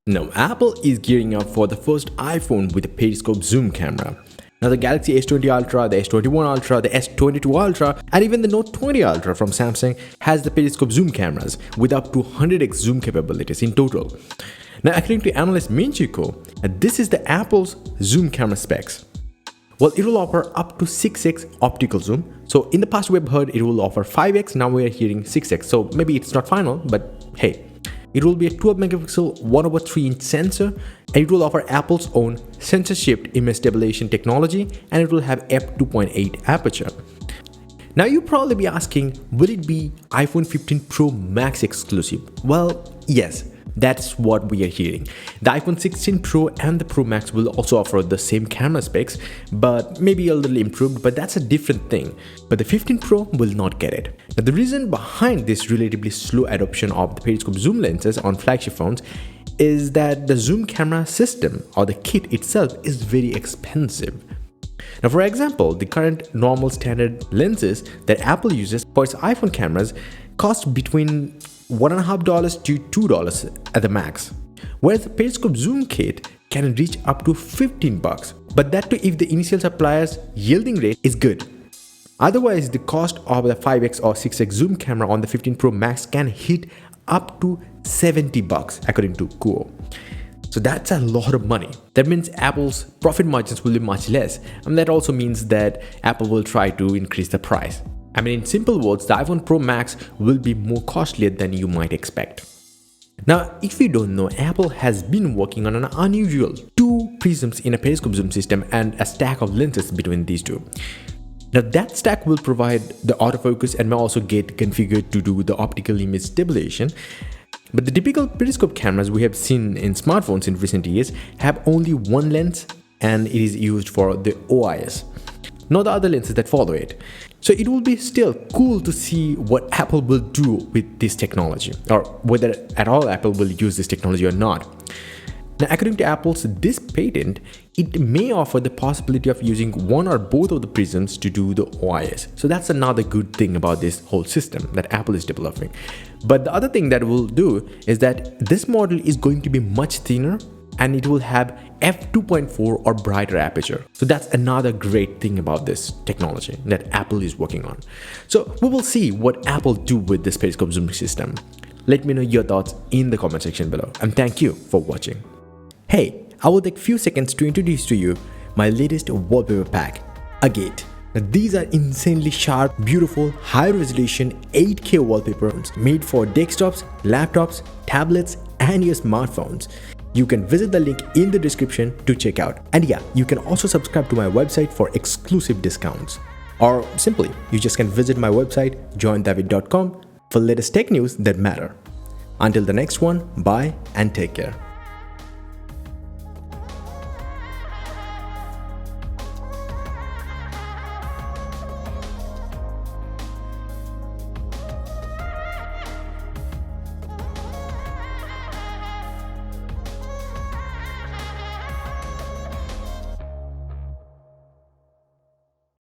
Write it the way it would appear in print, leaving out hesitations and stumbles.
Now, Apple is gearing up for the first iPhone with a periscope zoom camera. Now, the Galaxy S20 Ultra, the S21 Ultra, the S22 Ultra, and even the Note 20 Ultra from Samsung has the periscope zoom cameras with up to 100x zoom capabilities in total. Now, according to analyst Minchiko, this is the Apple's zoom camera specs. Well, it will offer up to 6x optical zoom. So in the past we've heard it will offer 5x, now we are hearing 6x. So maybe it's not final, but hey. It will be a 12 megapixel 1/3-inch sensor, and it will offer Apple's own sensor-shaped image stabilization technology, and it will have f2.8 aperture. Now you'll probably be asking, will it be iPhone 15 Pro Max exclusive? Well, yes. That's what we are hearing. The iPhone 16 Pro and the Pro Max will also offer the same camera specs, but maybe a little improved, but that's a different thing. But the 15 Pro will not get it. Now, the reason behind this relatively slow adoption of the periscope zoom lenses on flagship phones is that the zoom camera system or the kit itself is very expensive. Now, for example, the current normal standard lenses that Apple uses for its iPhone cameras cost between $1.50 to $2 at the max, whereas the periscope zoom kit can reach up to $15, but that too if the initial supplier's yielding rate is good. Otherwise, the cost of the 5x or 6x zoom camera on the 15 Pro Max can hit up to $70 according to Kuo. So that's a lot of money. That means Apple's profit margins will be much less, and that also means that Apple will try to increase the price. I mean, in simple words, the iPhone Pro Max will be more costlier than you might expect. Now, if you don't know, Apple has been working on an unusual 2 prisms in a periscope zoom system and a stack of lenses between these two. Now, that stack will provide the autofocus and may also get configured to do the optical image stabilization. But the typical periscope cameras we have seen in smartphones in recent years have only one lens, and it is used for the OIS, not the other lenses that follow it. So it will be still cool to see what Apple will do with this technology, or whether at all Apple will use this technology or not. Now, according to Apple's this patent, it may offer the possibility of using one or both of the prisms to do the OIS. So that's another good thing about this whole system that Apple is developing. But the other thing that it will do is that this model is going to be much thinner, and it will have f2.4 or brighter aperture. So that's another great thing about this technology that Apple is working on. So we will see what Apple do with this periscope zoom system. Let me know your thoughts in the comment section below, and thank you for watching. Hey, I will take few seconds to introduce to you my latest wallpaper pack, Agate. Now, these are insanely sharp, beautiful, high-resolution 8K wallpapers made for desktops, laptops, tablets, and your smartphones. You can visit the link in the description to check out. And yeah, you can also subscribe to my website for exclusive discounts. Or simply, you just can visit my website, joindavid.com, for latest tech news that matter. Until the next one, bye and take care.